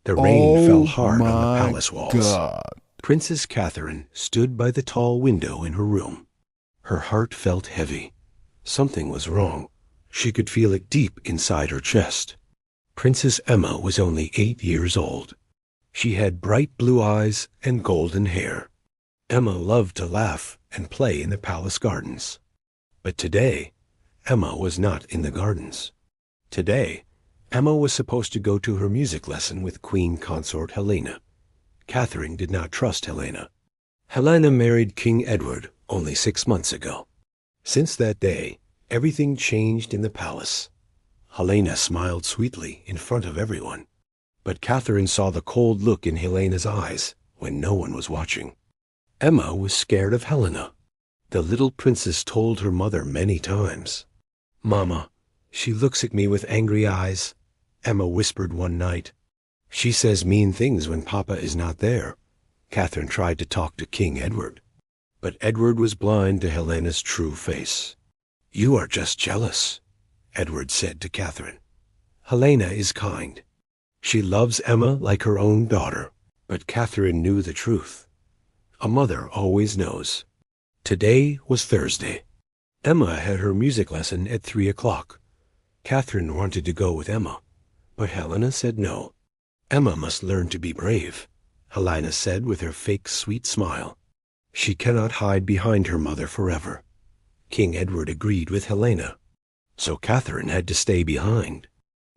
The rain fell Oh hard on the my palace walls. God. Princess Katherine stood by the tall window in her room. Her heart felt heavy. Something was wrong. She could feel it deep inside her chest. Princess Emma was only 8 years old. She had bright blue eyes and golden hair. Emma loved to laugh and play in the palace gardens. But today, Emma was not in the gardens. Today, Emma was supposed to go to her music lesson with Queen Consort Helena. Katherine did not trust Helena. Helena married King Edward only 6 months ago. Since that day, everything changed in the palace. Helena smiled sweetly in front of everyone, but Katherine saw the cold look in Helena's eyes when no one was watching. Emma was scared of Helena. The little princess told her mother many times. "Mama, she looks at me with angry eyes," Emma whispered one night. "She says mean things when Papa is not there." Katherine tried to talk to King Edward, but Edward was blind to Helena's true face. "You are just jealous," Edward said to Katherine. "Helena is kind. She loves Emma like her own daughter." But Katherine knew the truth. A mother always knows. Today was Thursday. Emma had her music lesson at 3 o'clock. Katherine wanted to go with Emma, but Helena said no. "Emma must learn to be brave," Helena said with her fake sweet smile. "She cannot hide behind her mother forever." King Edward agreed with Helena, so Katherine had to stay behind.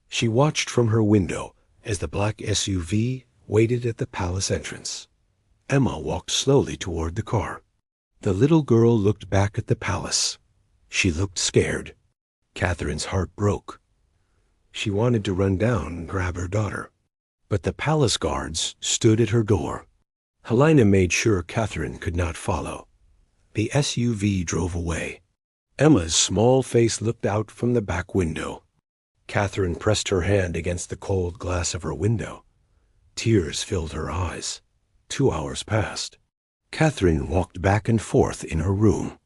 She watched from her window as the black SUV waited at the palace entrance. Emma walked slowly toward the car. The little girl looked back at the palace. She looked scared. Katherine's heart broke. She wanted to run down and grab her daughter, but the palace guards stood at her door. Helena made sure Katherine could not follow. The SUV drove away. Emma's small face looked out from the back window. Katherine pressed her hand against the cold glass of her window. Tears filled her eyes. 2 hours passed. Katherine walked back and forth in her room.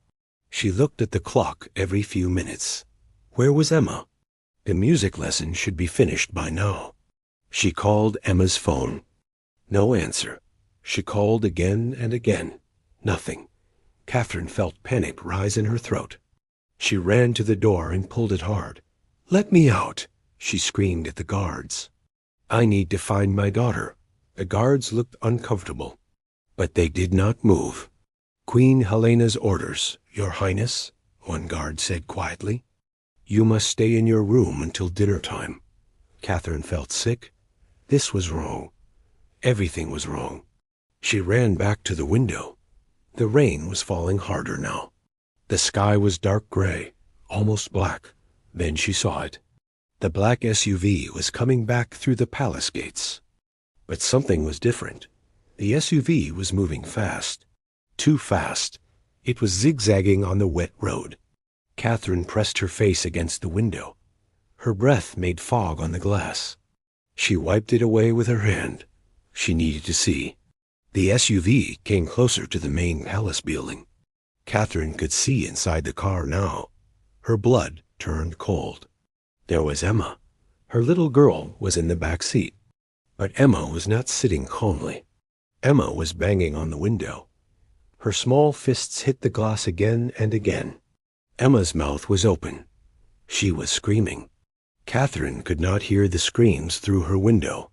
She looked at the clock every few minutes. Where was Emma? The music lesson should be finished by now. She called Emma's phone. No answer. She called again and again. Nothing. Katherine felt panic rise in her throat. She ran to the door and pulled it hard. "Let me out," she screamed at the guards. "I need to find my daughter." The guards looked uncomfortable, but they did not move. "Queen Helena's orders, Your Highness," one guard said quietly. "You must stay in your room until dinner time." Katherine felt sick. This was wrong. Everything was wrong. She ran back to the window. The rain was falling harder now. The sky was dark gray, almost black. Then she saw it. The black SUV was coming back through the palace gates. But something was different. The SUV was moving fast. Too fast. It was zigzagging on the wet road. Katherine pressed her face against the window. Her breath made fog on the glass. She wiped it away with her hand. She needed to see. The SUV came closer to the main palace building. Katherine could see inside the car now. Her blood turned cold. There was Emma. Her little girl was in the back seat. But Emma was not sitting calmly. Emma was banging on the window. Her small fists hit the glass again and again. Emma's mouth was open. She was screaming. Katherine could not hear the screams through her window,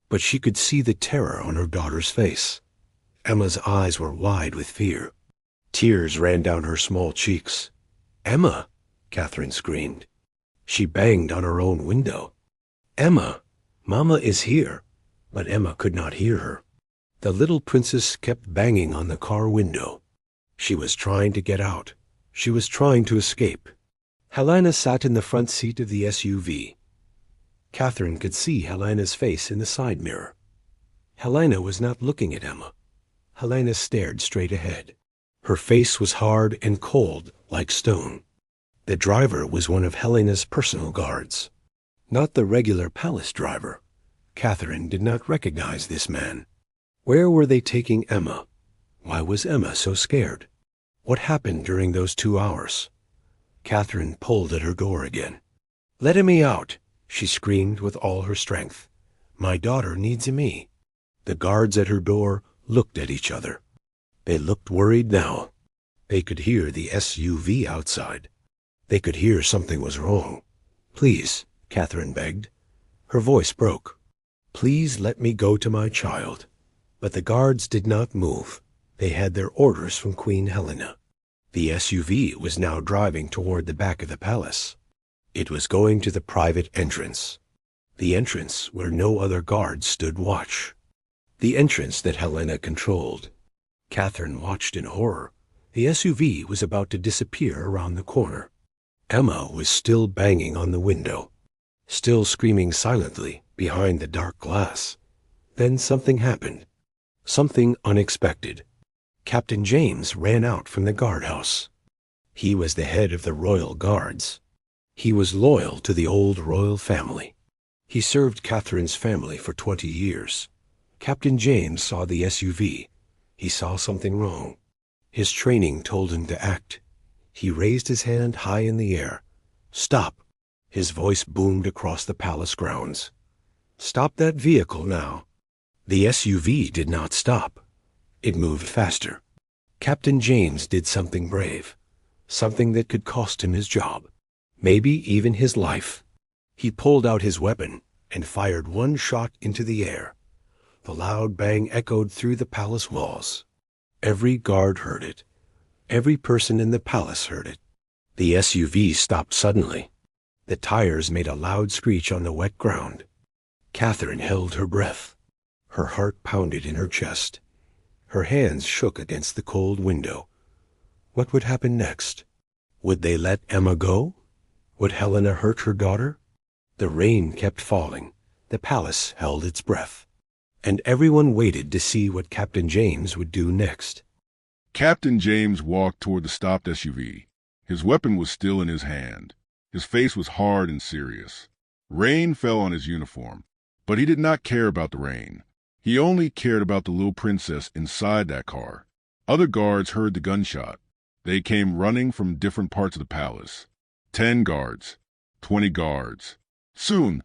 but she could see the terror on her daughter's face. Emma's eyes were wide with fear. Tears ran down her small cheeks. "Emma!" Katherine screamed. She banged on her own window. "Emma! Mama is here!" But Emma could not hear her. The little princess kept banging on the car window. She was trying to get out. She was trying to escape. Helena sat in the front seat of the SUV. Katherine could see Helena's face in the side mirror. Helena was not looking at Emma. Helena stared straight ahead. Her face was hard and cold like stone. The driver was one of Helena's personal guards, not the regular palace driver. Katherine did not recognize this man. Where were they taking Emma? Why was Emma so scared? What happened during those 2 hours? Katherine pulled at her door again. "Let me out," she screamed with all her strength. My daughter needs me." The guards at her door looked at each other. They looked worried now. They could hear the SUV outside. They could hear something was wrong. "Please," Katherine begged. Her voice broke. "Please let me go to my child." But the guards did not move. They had their orders from Queen Helena. The SUV was now driving toward the back of the palace. It was going to the private entrance. The entrance where no other guards stood watch. The entrance that Helena controlled. Katherine watched in horror. The SUV was about to disappear around the corner. Emma was still banging on the window, still screaming silently behind the dark glass. Then something happened. Something unexpected. Captain James ran out from the guardhouse. He was the head of the royal guards. He was loyal to the old royal family. He served Katherine's family for 20 years. Captain James saw the SUV. He saw something wrong. His training told him to act. He raised his hand high in the air. "Stop!" His voice boomed across the palace grounds. "Stop that vehicle now." The SUV did not stop. It moved faster. Captain James did something brave, something that could cost him his job, maybe even his life. He pulled out his weapon and fired one shot into the air. The loud bang echoed through the palace walls. Every guard heard it. Every person in the palace heard it. The SUV stopped suddenly. The tires made a loud screech on the wet ground. Katherine held her breath. Her heart pounded in her chest. Her hands shook against the cold window. What would happen next? Would they let Emma go? Would Helena hurt her daughter? The rain kept falling. The palace held its breath. And everyone waited to see what Captain James would do next. Captain James walked toward the stopped SUV. His weapon was still in his hand. His face was hard and serious. Rain fell on his uniform, but he did not care about the rain. He only cared about the little princess inside that car. Other guards heard the gunshot. They came running from different parts of the palace. 10 guards, 20 guards. Soon,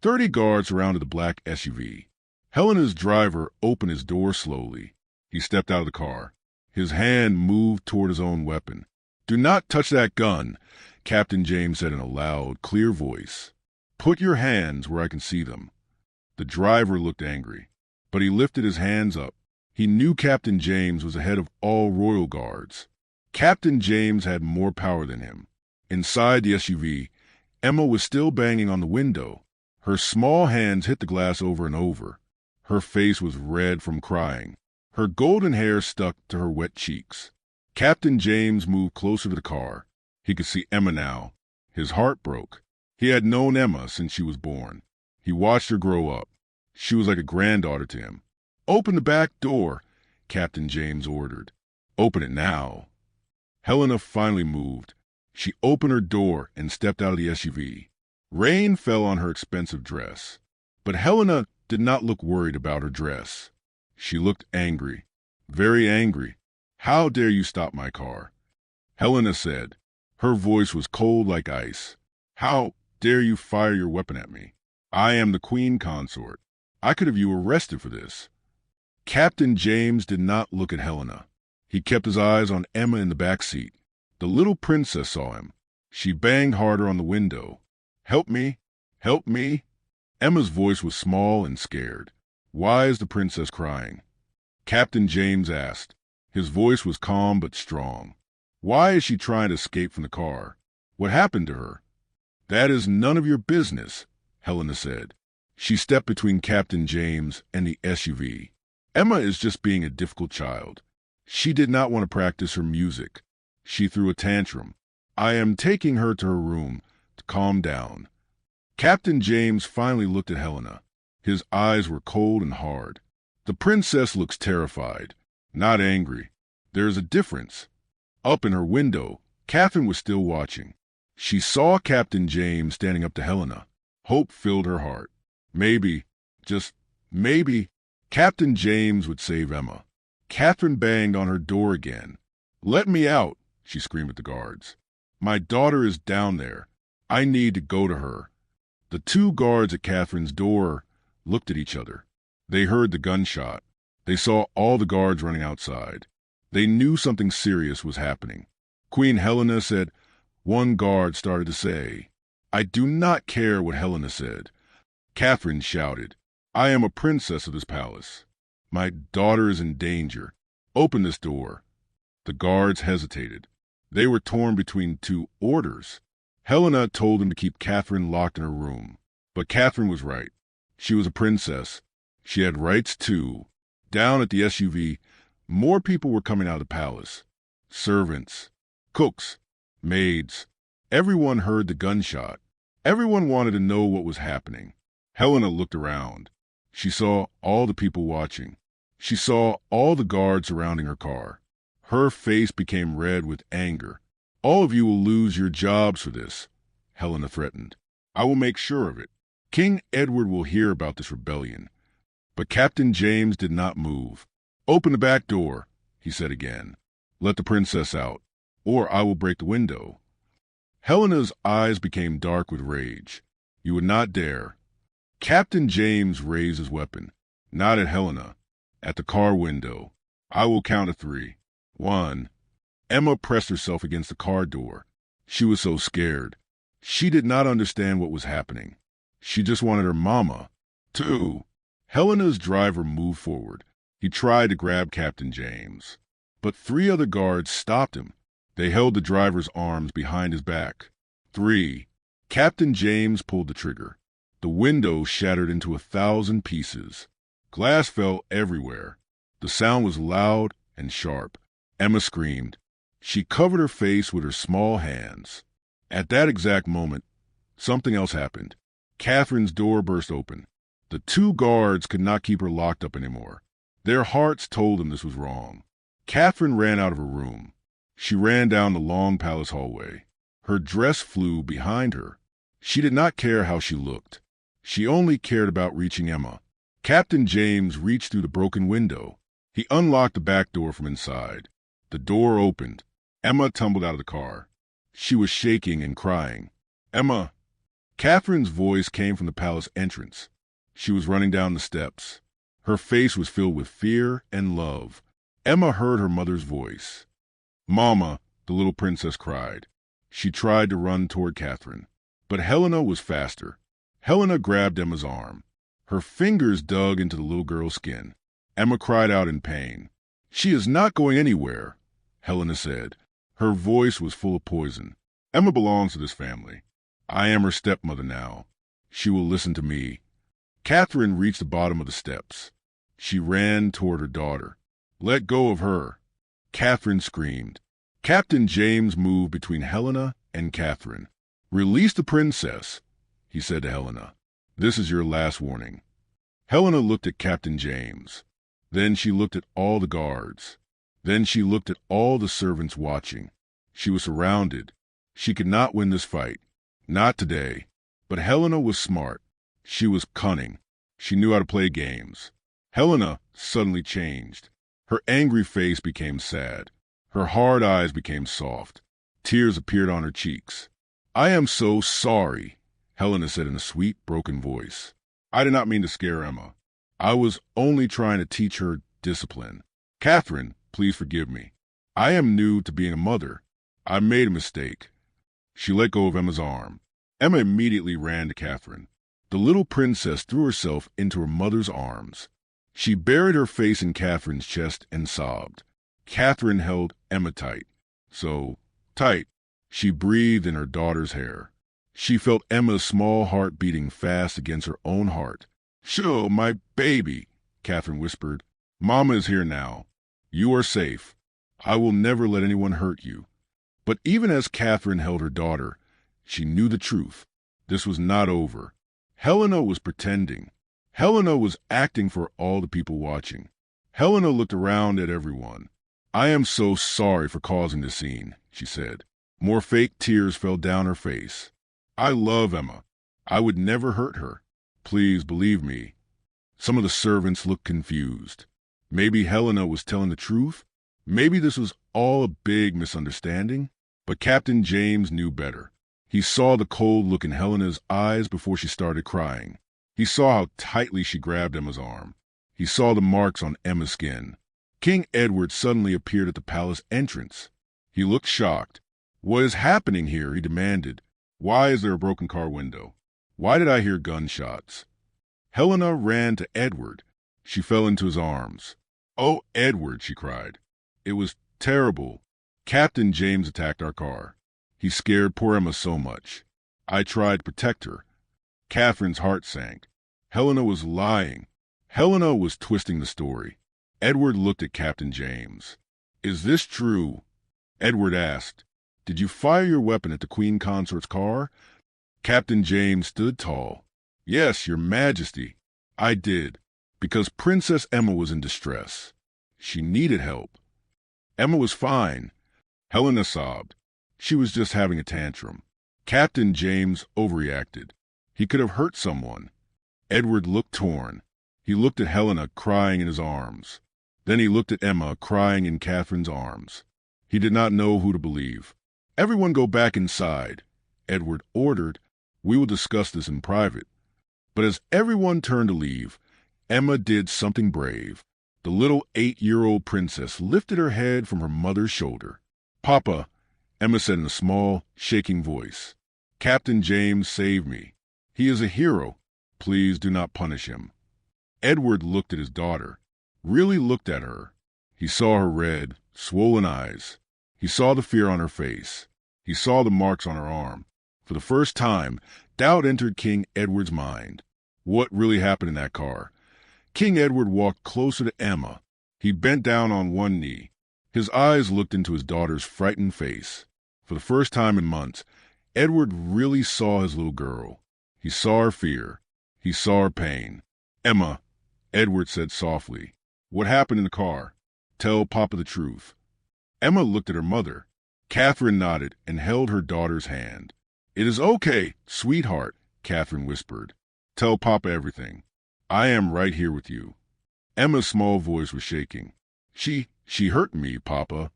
30 guards surrounded the black SUV. Helena's driver opened his door slowly. He stepped out of the car. His hand moved toward his own weapon. "Do not touch that gun," Captain James said in a loud, clear voice. "Put your hands where I can see them." The driver looked angry, but he lifted his hands up. He knew Captain James was the head of all royal guards. Captain James had more power than him. Inside the SUV, Emma was still banging on the window. Her small hands hit the glass over and over. Her face was red from crying. Her golden hair stuck to her wet cheeks. Captain James moved closer to the car. He could see Emma now. His heart broke. He had known Emma since she was born. He watched her grow up. She was like a granddaughter to him. "Open the back door," Captain James ordered. "Open it now." Helena finally moved. She opened her door and stepped out of the SUV. Rain fell on her expensive dress. But Helena did not look worried about her dress. She looked angry, very angry. "How dare you stop my car?" Helena said. Her voice was cold like ice. "How dare you fire your weapon at me? I am the Queen Consort. I could have you arrested for this." Captain James did not look at Helena. He kept his eyes on Emma in the back seat. The little princess saw him. She banged harder on the window. "Help me! Help me!" Emma's voice was small and scared. "Why is the princess crying?" Captain James asked. His voice was calm but strong. "Why is she trying to escape from the car? What happened to her?" "That is none of your business," Helena said. She stepped between Captain James and the SUV. "Emma is just being a difficult child. She did not want to practice her music. She threw a tantrum. I am taking her to her room to calm down." Captain James finally looked at Helena. His eyes were cold and hard. "The princess looks terrified, not angry. There is a difference." Up in her window, Katherine was still watching. She saw Captain James standing up to Helena. Hope filled her heart. Maybe, just maybe, Captain James would save Emma. Katherine banged on her door again. "Let me out," she screamed at the guards. "My daughter is down there. I need to go to her." The 2 guards at Katherine's door looked at each other. They heard the gunshot. They saw all the guards running outside. They knew something serious was happening. Queen Helena said. One guard started to say, "I do not care what Helena said." Katherine shouted, "I am a princess of this palace. My daughter is in danger. Open this door." The guards hesitated. They were torn between two orders. Helena told them to keep Katherine locked in her room. But Katherine was right. She was a princess. She had rights too. Down at the SUV, more people were coming out of the palace. Servants, cooks, maids. Everyone heard the gunshot. Everyone wanted to know what was happening. Helena looked around. She saw all the people watching. She saw all the guards surrounding her car. Her face became red with anger. "All of you will lose your jobs for this," Helena threatened. "I will make sure of it. King Edward will hear about this rebellion." But Captain James did not move. "Open the back door," he said again. "Let the princess out, or I will break the window." Helena's eyes became dark with rage. "You would not dare." Captain James raised his weapon, not at Helena, at the car window. "I will count to 3. 1. Emma pressed herself against the car door. She was so scared. She did not understand what was happening. She just wanted her mama. 2. Helena's driver moved forward. He tried to grab Captain James. But 3 other guards stopped him. They held the driver's arms behind his back. 3. Captain James pulled the trigger. The window shattered into 1,000 pieces. Glass fell everywhere. The sound was loud and sharp. Emma screamed. She covered her face with her small hands. At that exact moment, something else happened. Catherine's door burst open. The 2 guards could not keep her locked up anymore. Their hearts told them this was wrong. Katherine ran out of her room. She ran down the long palace hallway. Her dress flew behind her. She did not care how she looked. She only cared about reaching Emma. Captain James reached through the broken window. He unlocked the back door from inside. The door opened. Emma tumbled out of the car. She was shaking and crying. "Emma!" Catherine's voice came from the palace entrance. She was running down the steps. Her face was filled with fear and love. Emma heard her mother's voice. "Mama," the little princess cried. She tried to run toward Katherine, but Helena was faster. Helena grabbed Emma's arm. Her fingers dug into the little girl's skin. Emma cried out in pain. "She is not going anywhere," Helena said. Her voice was full of poison. "Emma belongs to this family. I am her stepmother now. She will listen to me." Katherine reached the bottom of the steps. She ran toward her daughter. "Let go of her." Katherine screamed. Captain James moved between Helena and Katherine. "Release the princess," he said to Helena. "This is your last warning." Helena looked at Captain James. Then she looked at all the guards. Then she looked at all the servants watching. She was surrounded. She could not win this fight. Not today. But Helena was smart. She was cunning. She knew how to play games. Helena suddenly changed. Her angry face became sad. Her hard eyes became soft. Tears appeared on her cheeks. "I am so sorry," Helena said in a sweet, broken voice. "I did not mean to scare Emma. I was only trying to teach her discipline. Katherine, please forgive me. I am new to being a mother. I made a mistake." She let go of Emma's arm. Emma immediately ran to Katherine. The little princess threw herself into her mother's arms. She buried her face in Catherine's chest and sobbed. Katherine held Emma tight. So tight. She breathed in her daughter's hair. She felt Emma's small heart beating fast against her own heart. "Sho, my baby," Katherine whispered. "Mama is here now. You are safe. I will never let anyone hurt you." But even as Katherine held her daughter, she knew the truth. This was not over. Helena was pretending. Helena was acting for all the people watching. Helena looked around at everyone. "I am so sorry for causing the scene," she said. More fake tears fell down her face. "I love Emma. I would never hurt her. Please believe me." Some of the servants looked confused. Maybe Helena was telling the truth. Maybe this was all a big misunderstanding. But Captain James knew better. He saw the cold look in Helena's eyes before she started crying. He saw how tightly she grabbed Emma's arm. He saw the marks on Emma's skin. King Edward suddenly appeared at the palace entrance. He looked shocked. "What is happening here?" he demanded. "Why is there a broken car window? Why did I hear gunshots?" Helena ran to Edward. She fell into his arms. "Oh, Edward," she cried. "It was terrible. Captain James attacked our car. He scared poor Emma so much. I tried to protect her." Catherine's heart sank. Helena was lying. Helena was twisting the story. Edward looked at Captain James. "Is this true?" Edward asked. "Did you fire your weapon at the Queen Consort's car?" Captain James stood tall. "Yes, Your Majesty. I did, because Princess Emma was in distress. She needed help. Emma was fine." Helena sobbed. She was just having a tantrum. Captain James overreacted. He could have hurt someone. Edward looked torn. He looked at Helena crying in his arms. Then he looked at Emma crying in Catherine's arms. He did not know who to believe. "Everyone go back inside," Edward ordered. "We will discuss this in private." But as everyone turned to leave, Emma did something brave. The little 8-year-old princess lifted her head from her mother's shoulder. "Papa," Emma said in a small, shaking voice, "Captain James saved me. He is a hero. Please do not punish him." Edward looked at his daughter, really looked at her. He saw her red, swollen eyes. He saw the fear on her face. He saw the marks on her arm. For the first time, doubt entered King Edward's mind. What really happened in that car? King Edward walked closer to Emma. He bent down on one knee. His eyes looked into his daughter's frightened face. For the first time in months, Edward really saw his little girl. He saw her fear. He saw her pain. "Emma," Edward said softly, "what happened in the car? Tell Papa the truth." Emma looked at her mother. Catherine nodded and held her daughter's hand. "It is okay, sweetheart," Catherine whispered. "Tell Papa everything. I am right here with you." Emma's small voice was shaking. She hurt me, Papa."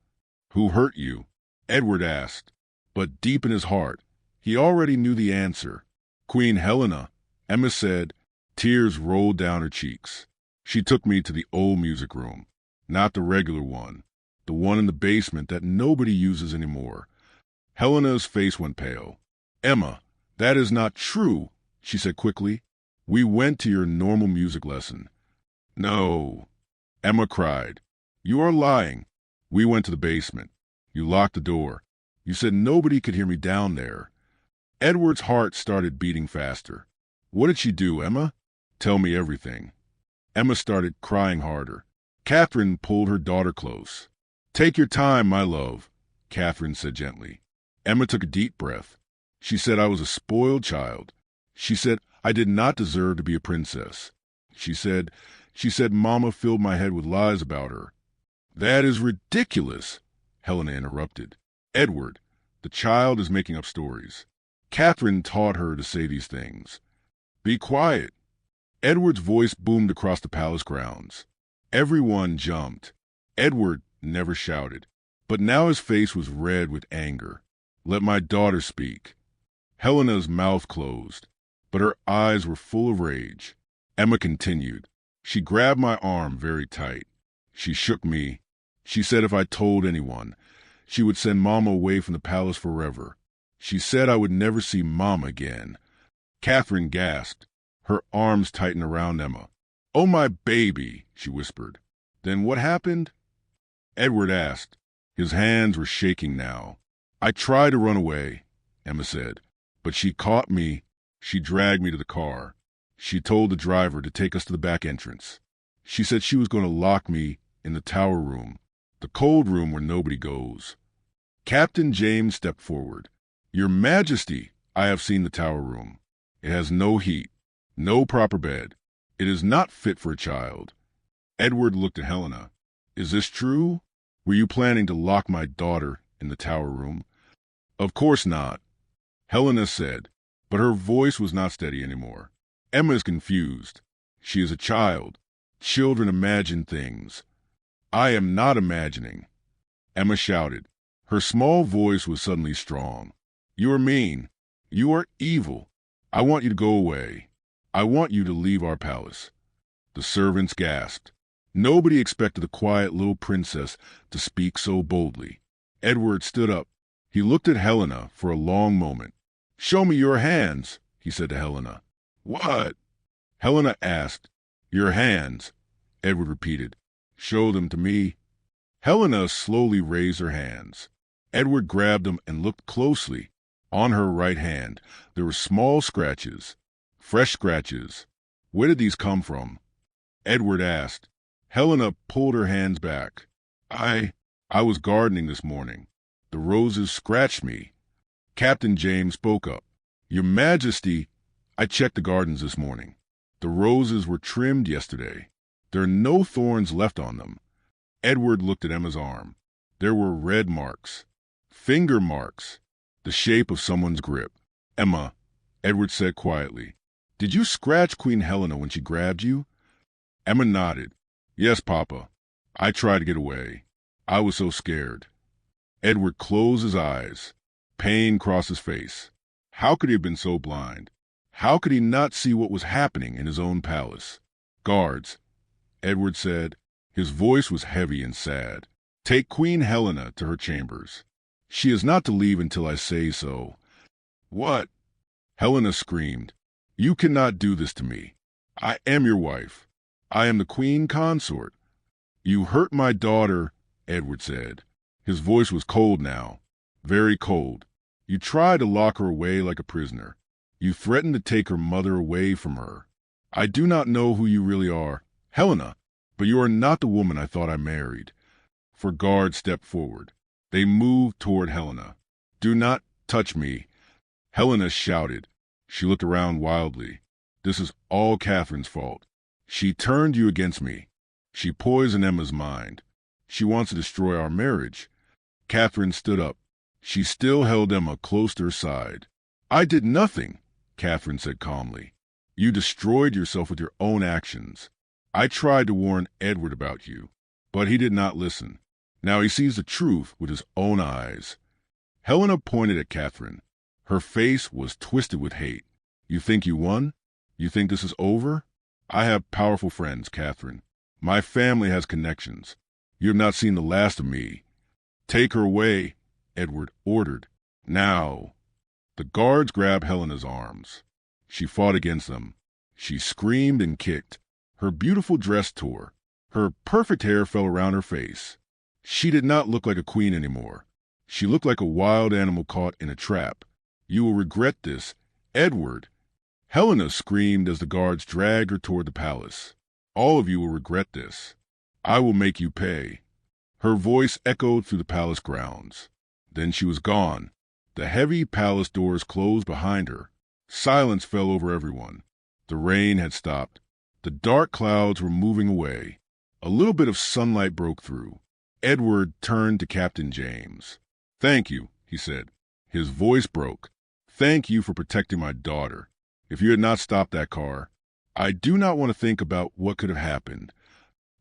"Who hurt you?" Edward asked. But deep in his heart, he already knew the answer. "Queen Helena," Emma said. Tears rolled down her cheeks. "She took me to the old music room. Not the regular one. The one in the basement that nobody uses anymore." Helena's face went pale. "Emma, that is not true," she said quickly. "We went to your normal music lesson." "No," Emma cried. "You are lying. We went to the basement. You locked the door. You said nobody could hear me down there." Edward's heart started beating faster. "What did she do, Emma? Tell me everything." Emma started crying harder. Catherine pulled her daughter close. "Take your time, my love," Catherine said gently. Emma took a deep breath. She said I was a spoiled child. She said I did not deserve to be a princess. She said Mama filled my head with lies about her. "That is ridiculous," Helena interrupted. "Edward, the child is making up stories. Catherine taught her to say these things." "Be quiet." Edward's voice boomed across the palace grounds. Everyone jumped. Edward never shouted, but now his face was red with anger. "Let my daughter speak." Helena's mouth closed, but her eyes were full of rage. Emma continued. She grabbed my arm very tight. She shook me. She said if I told anyone, she would send Mama away from the palace forever. She said I would never see Mama again. Catherine gasped. Her arms tightened around Emma. "Oh, my baby," she whispered. "Then what happened?" Edward asked. His hands were shaking now. "I tried to run away," Emma said, "but she caught me. She dragged me to the car. She told the driver to take us to the back entrance. She said she was going to lock me in the tower room, the cold room where nobody goes." Captain James stepped forward. "Your Majesty, I have seen the tower room. It has no heat, no proper bed. It is not fit for a child." Edward looked at Helena. "Is this true? Were you planning to lock my daughter in the tower room?" "Of course not," Helena said, but her voice was not steady anymore. "Emma is confused. She is a child. Children imagine things. I am not imagining." Emma shouted. Her small voice was suddenly strong. "You are mean. You are evil. I want you to go away. I want you to leave our palace." The servants gasped. Nobody expected the quiet little princess to speak so boldly. Edward stood up. He looked at Helena for a long moment. "Show me your hands," he said to Helena. "What?" Helena asked. "Your hands," Edward repeated. "Show them to me." Helena slowly raised her hands. Edward grabbed them and looked closely. On her right hand, there were small scratches. Fresh scratches. Where did these come from? Edward asked. Helena pulled her hands back. I was gardening this morning. The roses scratched me. Captain James spoke up. "Your Majesty, I checked the gardens this morning. The roses were trimmed yesterday. There are no thorns left on them." Edward looked at Emma's arm. There were red marks. Finger marks. The shape of someone's grip. "Emma," Edward said quietly, "did you scratch Queen Helena when she grabbed you?" Emma nodded. "Yes, Papa. I tried to get away. I was so scared." Edward closed his eyes. Pain crossed his face. How could he have been so blind? How could he not see what was happening in his own palace? "Guards," Edward said. His voice was heavy and sad. "Take Queen Helena to her chambers. She is not to leave until I say so." "What?" Helena screamed. "You cannot do this to me. I am your wife. I am the Queen Consort." "You hurt my daughter," Edward said. His voice was cold now, very cold. "You tried to lock her away like a prisoner. You threatened to take her mother away from her. I do not know who you really are, Helena, but you are not the woman I thought I married." Four guards stepped forward. They moved toward Helena. "Do not touch me," Helena shouted. She looked around wildly. "This is all Katherine's fault. She turned you against me. She poisoned Emma's mind. She wants to destroy our marriage." Katherine stood up. She still held Emma close to her side. "I did nothing," Katherine said calmly. "You destroyed yourself with your own actions. I tried to warn Edward about you, but he did not listen. Now he sees the truth with his own eyes." Helena pointed at Katherine. Her face was twisted with hate. "You think you won? You think this is over? I have powerful friends, Katherine. My family has connections. You have not seen the last of me." "Take her away," Edward ordered. "Now." The guards grabbed Helena's arms. She fought against them. She screamed and kicked. Her beautiful dress tore. Her perfect hair fell around her face. She did not look like a queen anymore. She looked like a wild animal caught in a trap. "You will regret this, Edward." Helena screamed as the guards dragged her toward the palace. "All of you will regret this. I will make you pay." Her voice echoed through the palace grounds. Then she was gone. The heavy palace doors closed behind her. Silence fell over everyone. The rain had stopped. The dark clouds were moving away. A little bit of sunlight broke through. Edward turned to Captain James. "Thank you," he said. His voice broke. "Thank you for protecting my daughter. If you had not stopped that car, I do not want to think about what could have happened."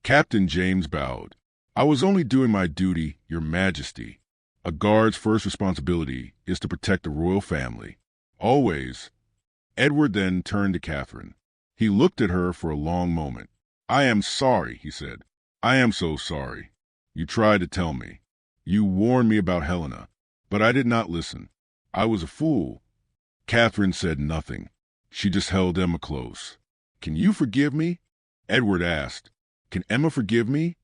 Captain James bowed. "I was only doing my duty, Your Majesty. A guard's first responsibility is to protect the royal family. Always." Edward then turned to Katherine. He looked at her for a long moment. "I am sorry," he said. "I am so sorry. You tried to tell me. You warned me about Helena, but I did not listen. I was a fool." Katherine said nothing. She just held Emma close. "Can you forgive me?" Edward asked. "Can Emma forgive me?"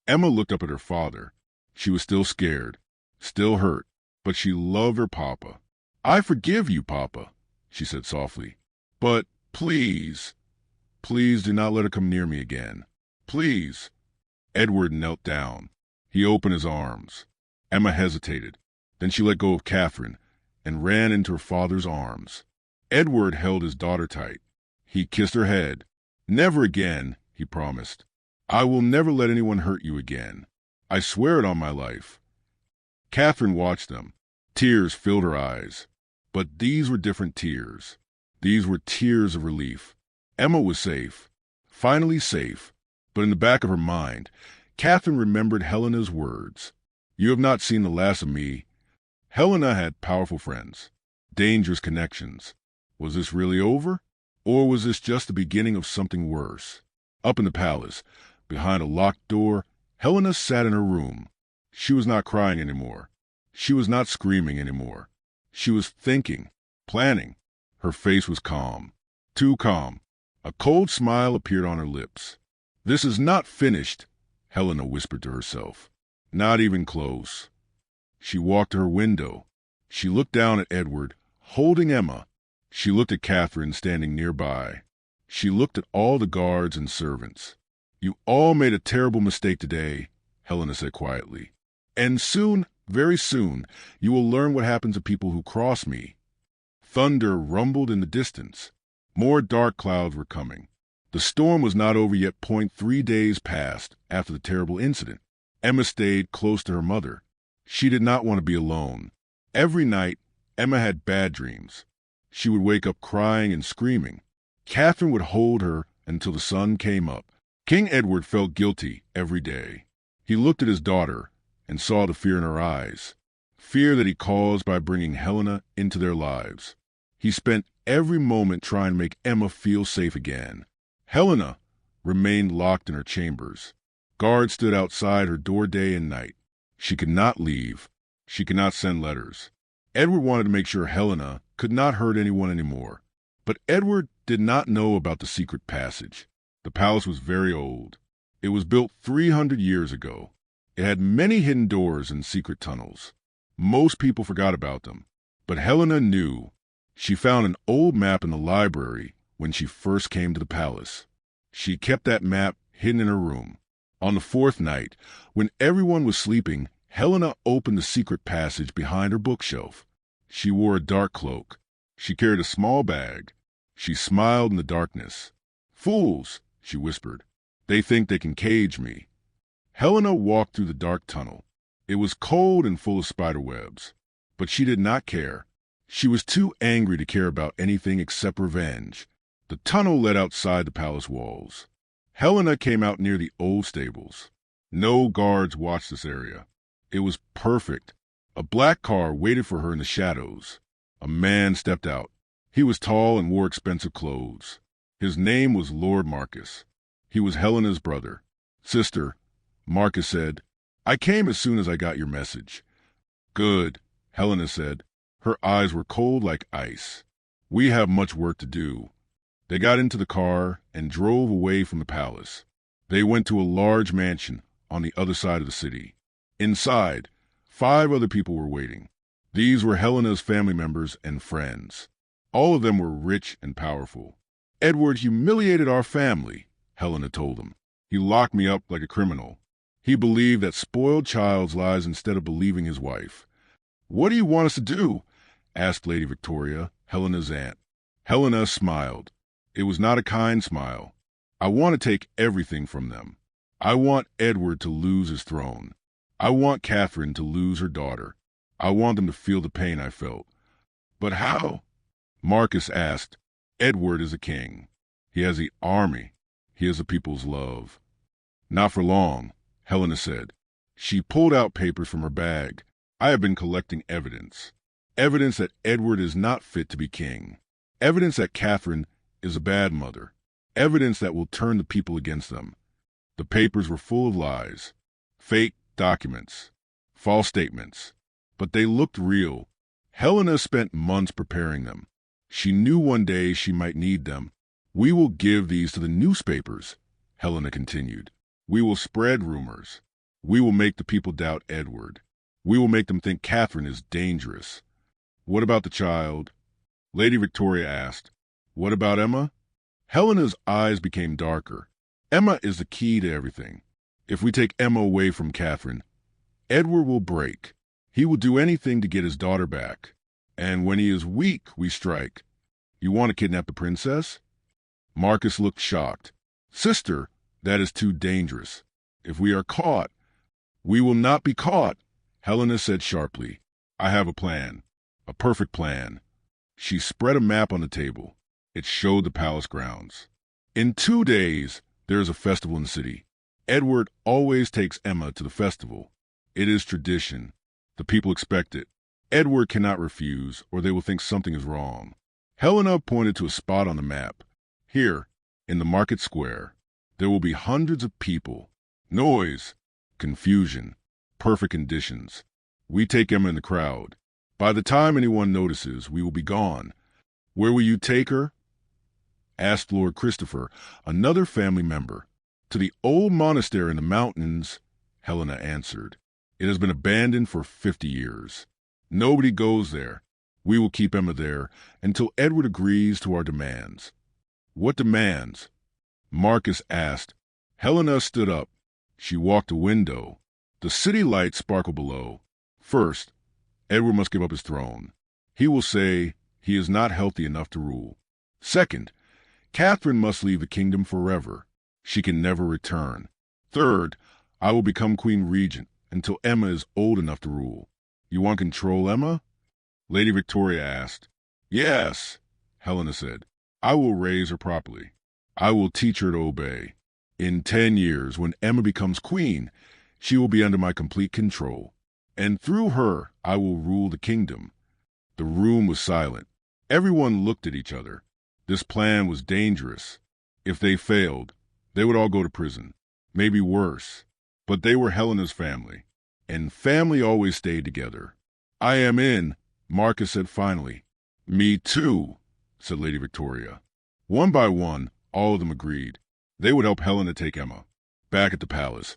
Emma looked up at her father. She was still scared, still hurt, but she loved her papa. "I forgive you, Papa," she said softly. "But please, please do not let her come near me again. Please." Edward knelt down. He opened his arms. Emma hesitated. Then she let go of Katherine and ran into her father's arms. Edward held his daughter tight. He kissed her head. "Never again," he promised. "I will never let anyone hurt you again. I swear it on my life." Katherine watched them. Tears filled her eyes. But these were different tears. These were tears of relief. Emma was safe. Finally safe. But in the back of her mind, Katherine remembered Helena's words. "You have not seen the last of me." Helena had powerful friends, dangerous connections. Was this really over? Or was this just the beginning of something worse? Up in the palace, behind a locked door, Helena sat in her room. She was not crying anymore. She was not screaming anymore. She was thinking, planning. Her face was calm. Too calm. A cold smile appeared on her lips. "This is not finished," Helena whispered to herself. "Not even close." She walked to her window. She looked down at Edward, holding Emma. She looked at Katherine standing nearby. She looked at all the guards and servants. "You all made a terrible mistake today," Helena said quietly. "And soon, very soon, you will learn what happens to people who cross me." Thunder rumbled in the distance. More dark clouds were coming. The storm was not over yet. 3 days passed after the terrible incident. Emma stayed close to her mother. She did not want to be alone. Every night, Emma had bad dreams. She would wake up crying and screaming. Katherine would hold her until the sun came up. King Edward felt guilty every day. He looked at his daughter and saw the fear in her eyes, fear that he caused by bringing Helena into their lives. He spent every moment trying to make Emma feel safe again. Helena remained locked in her chambers. Guards stood outside her door day and night. She could not leave. She could not send letters. Edward wanted to make sure Helena could not hurt anyone anymore. But Edward did not know about the secret passage. The palace was very old. It was built 300 years ago. It had many hidden doors and secret tunnels. Most people forgot about them. But Helena knew. She found an old map in the library when she first came to the palace. She kept that map hidden in her room. On the 4th night, when everyone was sleeping, Helena opened the secret passage behind her bookshelf. She wore a dark cloak. She carried a small bag. She smiled in the darkness. "Fools," she whispered. "They think they can cage me." Helena walked through the dark tunnel. It was cold and full of spider webs. But she did not care. She was too angry to care about anything except revenge. The tunnel led outside the palace walls. Helena came out near the old stables. No guards watched this area. It was perfect. A black car waited for her in the shadows. A man stepped out. He was tall and wore expensive clothes. His name was Lord Marcus. He was Helena's brother. "Sister," Marcus said, "I came as soon as I got your message." "Good," Helena said. Her eyes were cold like ice. "We have much work to do." They got into the car and drove away from the palace. They went to a large mansion on the other side of the city. Inside, 5 other people were waiting. These were Helena's family members and friends. All of them were rich and powerful. "Edward humiliated our family," Helena told them. "He locked me up like a criminal. He believed that spoiled child's lies instead of believing his wife." "What do you want us to do?" asked Lady Victoria, Helena's aunt. Helena smiled. It was not a kind smile. "I want to take everything from them. I want Edward to lose his throne. I want Katherine to lose her daughter. I want them to feel the pain I felt." "But how?" Marcus asked. "Edward is a king. He has the army. He has the people's love." "Not for long," Helena said. She pulled out papers from her bag. "I have been collecting evidence. Evidence that Edward is not fit to be king. Evidence that Katherine is a bad mother. Evidence that will turn the people against them." The papers were full of lies. Fake documents. False statements. But they looked real. Helena spent months preparing them. She knew one day she might need them. "We will give these to the newspapers," Helena continued. "We will spread rumors. We will make the people doubt Edward. We will make them think Katherine is dangerous." "What about the child?" Lady Victoria asked. "What about Emma?" Helena's eyes became darker. "Emma is the key to everything. If we take Emma away from Katherine, Edward will break. He will do anything to get his daughter back. And when he is weak, we strike. You want to kidnap the princess?" Marcus looked shocked. "Sister, that is too dangerous. If we are caught—" "We will not be caught," Helena said sharply. "I have a plan. A perfect plan." She spread a map on the table. It showed the palace grounds. "In 2 days, there is a festival in the city. Edward always takes Emma to the festival. It is tradition. The people expect it. Edward cannot refuse, or they will think something is wrong." Helena pointed to a spot on the map. Here, in the market square, there will be hundreds of people. Noise, confusion, perfect conditions. We take Emma in the crowd. By the time anyone notices, we will be gone. Where will you take her? Asked Lord Christopher, another family member. To the old monastery in the mountains, Helena answered. It has been abandoned for 50 years. Nobody goes there. We will keep Emma there until Edward agrees to our demands. What demands? Marcus asked. Helena stood up. She walked to a window. The city lights sparkled below. First, Edward must give up his throne. He will say he is not healthy enough to rule. Second, Catherine must leave the kingdom forever. She can never return. Third, I will become Queen Regent until Emma is old enough to rule. You want to control Emma? Lady Victoria asked. Yes, Helena said. I will raise her properly. I will teach her to obey. In 10 years, when Emma becomes queen, she will be under my complete control. And through her, I will rule the kingdom. The room was silent. Everyone looked at each other. This plan was dangerous. If they failed, they would all go to prison. Maybe worse. But they were Helena's family. And family always stayed together. I am in, Marcus said finally. Me too, said Lady Victoria. One by one, all of them agreed. They would help Helena take Emma. Back at the palace,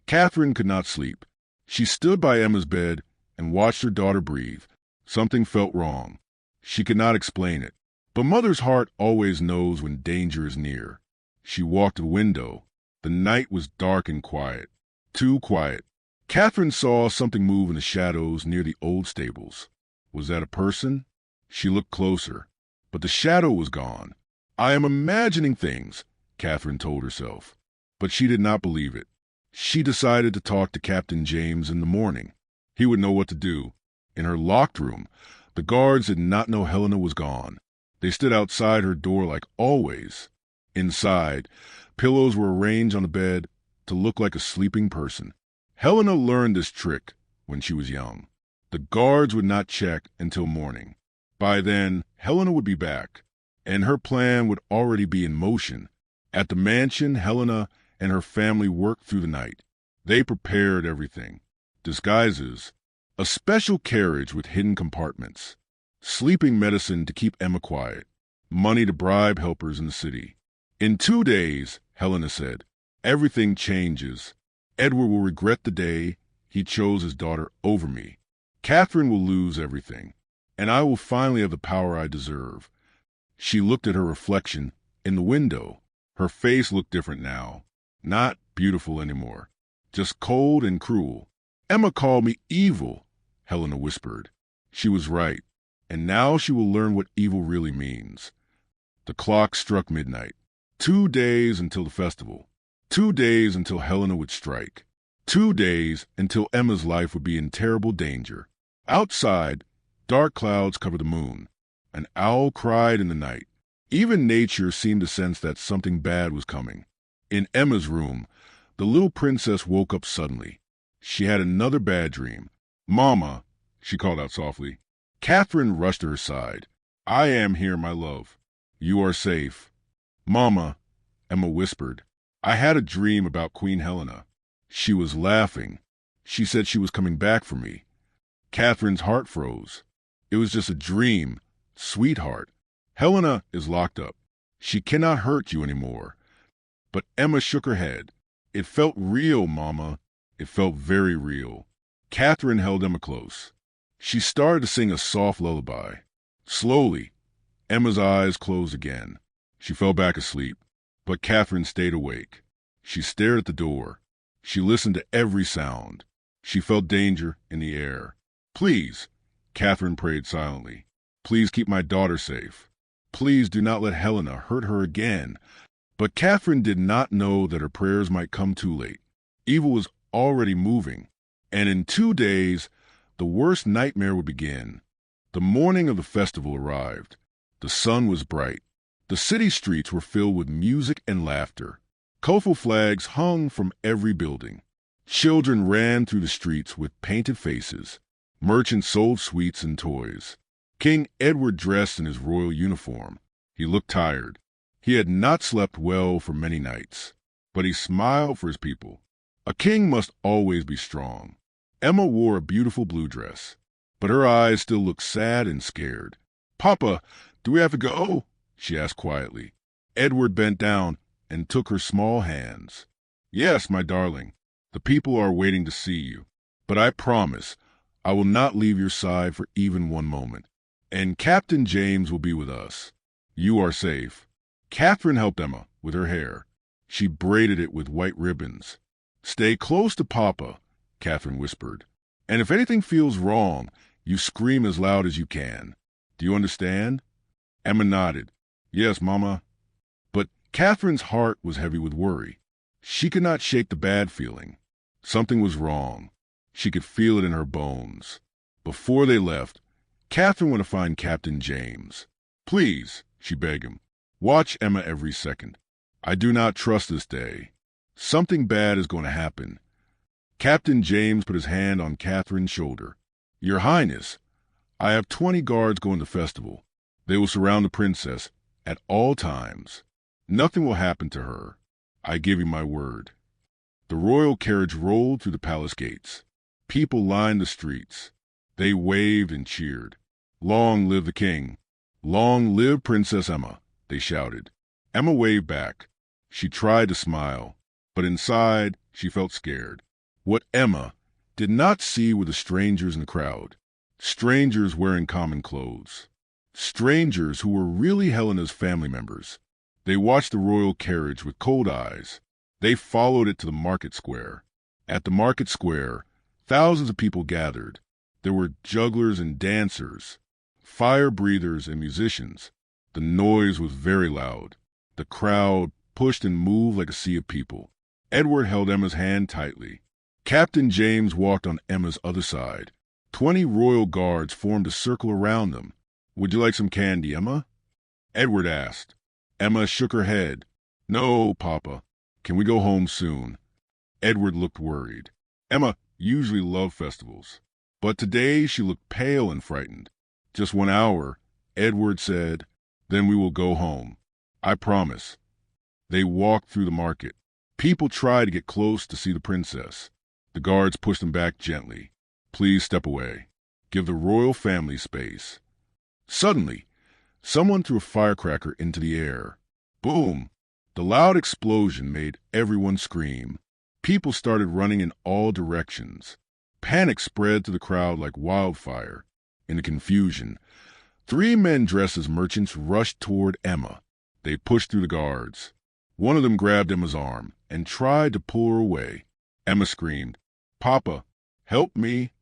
Catherine could not sleep. She stood by Emma's bed and watched her daughter breathe. Something felt wrong. She could not explain it. But mother's heart always knows when danger is near. She walked to the window. The night was dark and quiet. Too quiet. Catherine saw something move in the shadows near the old stables. Was that a person? She looked closer, but the shadow was gone. I am imagining things, Catherine told herself. But she did not believe it. She decided to talk to Captain James in the morning. He would know what to do. In her locked room, the guards did not know Helena was gone. They stood outside her door like always. Inside, pillows were arranged on the bed to look like a sleeping person. Helena learned this trick when she was young. The guards would not check until morning. By then, Helena would be back, and her plan would already be in motion. At the mansion, Helena and her family worked through the night. They prepared everything. Disguises, a special carriage with hidden compartments, sleeping medicine to keep Emma quiet, money to bribe helpers in the city. In 2 days, Helena said, everything changes. Edward will regret the day he chose his daughter over me. Catherine will lose everything, and I will finally have the power I deserve. She looked at her reflection in the window. Her face looked different now. Not beautiful anymore. Just cold and cruel. Emma called me evil, Helena whispered. She was right, and now she will learn what evil really means. The clock struck midnight. 2 days until the festival. 2 days until Helena would strike. 2 days until Emma's life would be in terrible danger. Outside, dark clouds covered the moon. An owl cried in the night. Even nature seemed to sense that something bad was coming. In Emma's room, the little princess woke up suddenly. She had another bad dream. Mama, she called out softly. Catherine rushed to her side. I am here, my love. You are safe. Mama, Emma whispered. I had a dream about Queen Helena. She was laughing. She said she was coming back for me. Catherine's heart froze. It was just a dream, sweetheart. Helena is locked up. She cannot hurt you anymore. But Emma shook her head. It felt real, Mama. It felt very real. Catherine held Emma close. She started to sing a soft lullaby. Slowly, Emma's eyes closed again. She fell back asleep, but Catherine stayed awake. She stared at the door. She listened to every sound. She felt danger in the air. Please, Catherine prayed silently. Please keep my daughter safe. Please do not let Helena hurt her again. But Catherine did not know that her prayers might come too late. Evil was already moving, and in 2 days, the worst nightmare would begin. The morning of the festival arrived. The sun was bright. The city streets were filled with music and laughter. Colorful flags hung from every building. Children ran through the streets with painted faces. Merchants sold sweets and toys. King Edward dressed in his royal uniform. He looked tired. He had not slept well for many nights, but he smiled for his people. A king must always be strong. Emma wore a beautiful blue dress, but her eyes still looked sad and scared. "Papa, do we have to go?" she asked quietly. Edward bent down and took her small hands. "Yes, my darling, the people are waiting to see you, but I promise I will not leave your side for even one moment. And Captain James will be with us. You are safe." Katherine helped Emma with her hair. She braided it with white ribbons. "Stay close to Papa," Katherine whispered. "And if anything feels wrong, you scream as loud as you can. Do you understand?" Emma nodded. "Yes, Mama." But Katherine's heart was heavy with worry. She could not shake the bad feeling. Something was wrong. She could feel it in her bones. Before they left, Katherine went to find Captain James. "Please," she begged him, "watch Emma every second. I do not trust this day. Something bad is going to happen." Captain James put his hand on Katherine's shoulder. "Your Highness, I have 20 guards going to the festival. They will surround the princess at all times. Nothing will happen to her. I give you my word." The royal carriage rolled through the palace gates. People lined the streets. They waved and cheered. "Long live the king! Long live Princess Emma!" they shouted. Emma waved back. She tried to smile, but inside she felt scared. What Emma did not see were the strangers in the crowd. Strangers wearing common clothes. Strangers who were really Helena's family members. They watched the royal carriage with cold eyes. They followed it to the market square. At the market square, thousands of people gathered. There were jugglers and dancers, fire breathers and musicians. The noise was very loud. The crowd pushed and moved like a sea of people. Edward held Emma's hand tightly. Captain James walked on Emma's other side. 20 royal guards formed a circle around them. "Would you like some candy, Emma?" Edward asked. Emma shook her head. "No, Papa. Can we go home soon?" Edward looked worried. Emma usually loved festivals, but today she looked pale and frightened. "Just 1 hour," Edward said. "Then we will go home. I promise." They walked through the market. People tried to get close to see the princess. The guards pushed them back gently. "Please step away. Give the royal family space." Suddenly, someone threw a firecracker into the air. Boom! The loud explosion made everyone scream. People started running in all directions. Panic spread through the crowd like wildfire. In the confusion, 3 men dressed as merchants rushed toward Emma. They pushed through the guards. One of them grabbed Emma's arm and tried to pull her away. Emma screamed, "Papa, help me."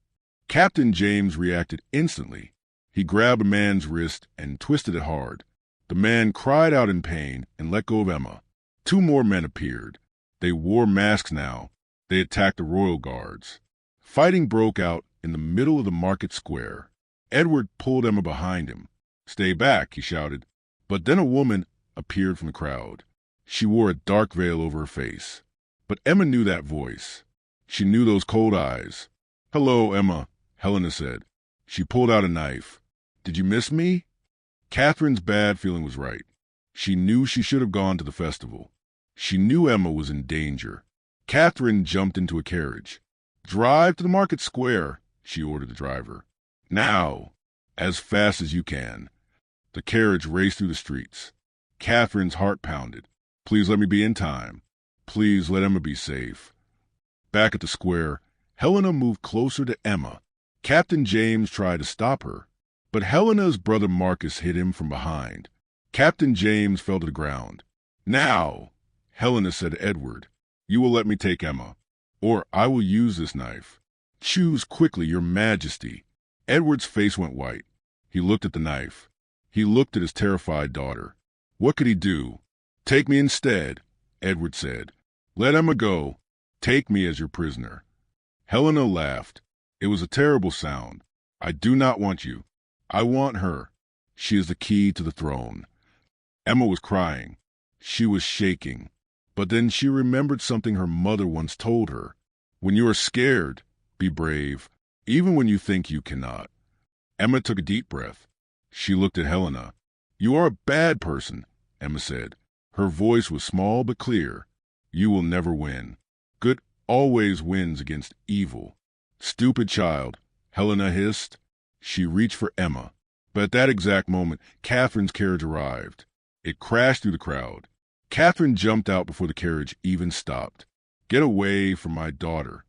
Captain James reacted instantly. He grabbed a man's wrist and twisted it hard. The man cried out in pain and let go of Emma. 2 more men appeared. They wore masks now. They attacked the royal guards. Fighting broke out in the middle of the market square. Edward pulled Emma behind him. "Stay back," he shouted. But then a woman appeared from the crowd. She wore a dark veil over her face. But Emma knew that voice. She knew those cold eyes. "Hello, Emma," Helena said. She pulled out a knife. "Did you miss me?" Katherine's bad feeling was right. She knew she should have gone to the festival. She knew Emma was in danger. Katherine jumped into a carriage. "Drive to the market square," she ordered the driver. "Now, as fast as you can." The carriage raced through the streets. Katherine's heart pounded. Please let me be in time. Please let Emma be safe. Back at the square, Helena moved closer to Emma. Captain James tried to stop her, but Helena's brother Marcus hit him from behind. Captain James fell to the ground. "Now," Helena said to Edward, "you will let me take Emma, or I will use this knife. Choose quickly, your majesty." Edward's face went white. He looked at the knife. He looked at his terrified daughter. What could he do? "Take me instead," Edward said. "Let Emma go. Take me as your prisoner." Helena laughed. It was a terrible sound. "I do not want you. I want her. She is the key to the throne." Emma was crying. She was shaking. But then she remembered something her mother once told her. When you are scared, be brave, even when you think you cannot. Emma took a deep breath. She looked at Helena. "You are a bad person," Emma said. Her voice was small but clear. "You will never win. Good always wins against evil." "Stupid child," Helena hissed. She reached for Emma. But at that exact moment, Katherine's carriage arrived. It crashed through the crowd. Katherine jumped out before the carriage even stopped. "Get away from my daughter."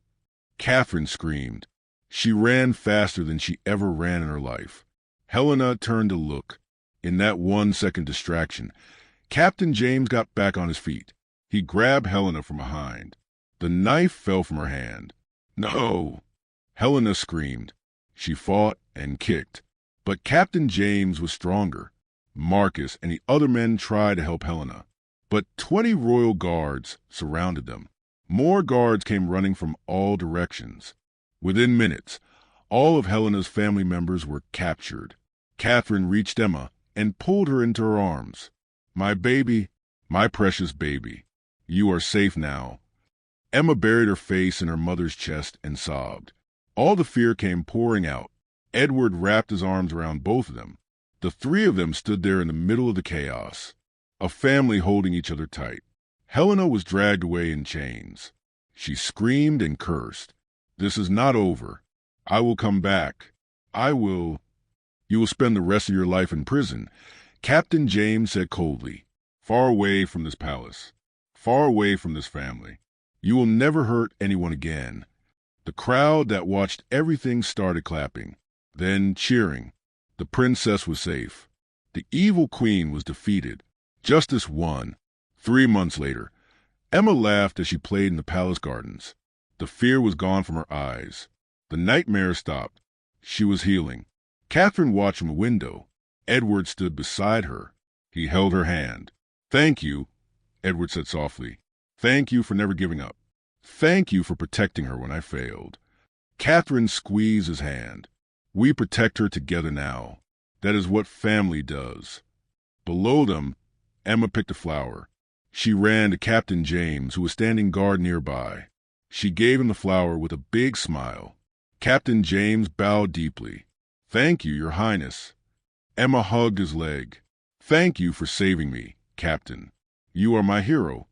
Katherine screamed. She ran faster than she ever ran in her life. Helena turned to look. In that 1-second distraction, Captain James got back on his feet. He grabbed Helena from behind. The knife fell from her hand. "No!" Helena screamed. She fought and kicked. But Captain James was stronger. Marcus and the other men tried to help Helena. But 20 royal guards surrounded them. More guards came running from all directions. Within minutes, all of Helena's family members were captured. Katherine reached Emma and pulled her into her arms. "My baby, my precious baby, you are safe now." Emma buried her face in her mother's chest and sobbed. All the fear came pouring out. Edward wrapped his arms around both of them. The three of them stood there in the middle of the chaos, a family holding each other tight. Helena was dragged away in chains. She screamed and cursed. "This is not over. I will come back. I will—" "You will spend the rest of your life in prison," Captain James said coldly. "Far away from this palace. Far away from this family. You will never hurt anyone again." The crowd that watched everything started clapping, then cheering. The princess was safe. The evil queen was defeated. Justice won. 3 months later, Emma laughed as she played in the palace gardens. The fear was gone from her eyes. The nightmare stopped. She was healing. Katherine watched from a window. Edward stood beside her. He held her hand. "Thank you," Edward said softly. "Thank you for never giving up. Thank you for protecting her when I failed." Katherine squeezed his hand. "We protect her together now. That is what family does." Below them, Emma picked a flower. She ran to Captain James, who was standing guard nearby. She gave him the flower with a big smile. Captain James bowed deeply. "Thank you, Your Highness." Emma hugged his leg. "Thank you for saving me, Captain. You are my hero."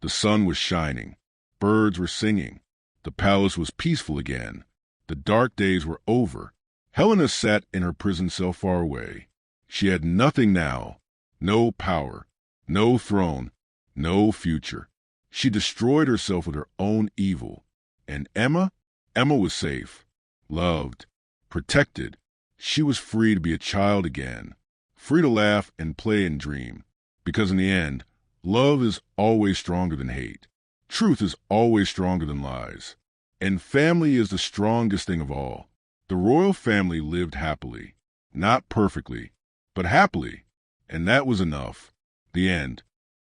The sun was shining. Birds were singing. The palace was peaceful again. The dark days were over. Helena sat in her prison cell far away. She had nothing now. No power. No throne. No future. She destroyed herself with her own evil. And Emma? Emma was safe. Loved. Protected. She was free to be a child again. Free to laugh and play and dream. Because in the end, love is always stronger than hate. Truth is always stronger than lies. And family is the strongest thing of all. The royal family lived happily. Not perfectly, but happily. And that was enough. The end.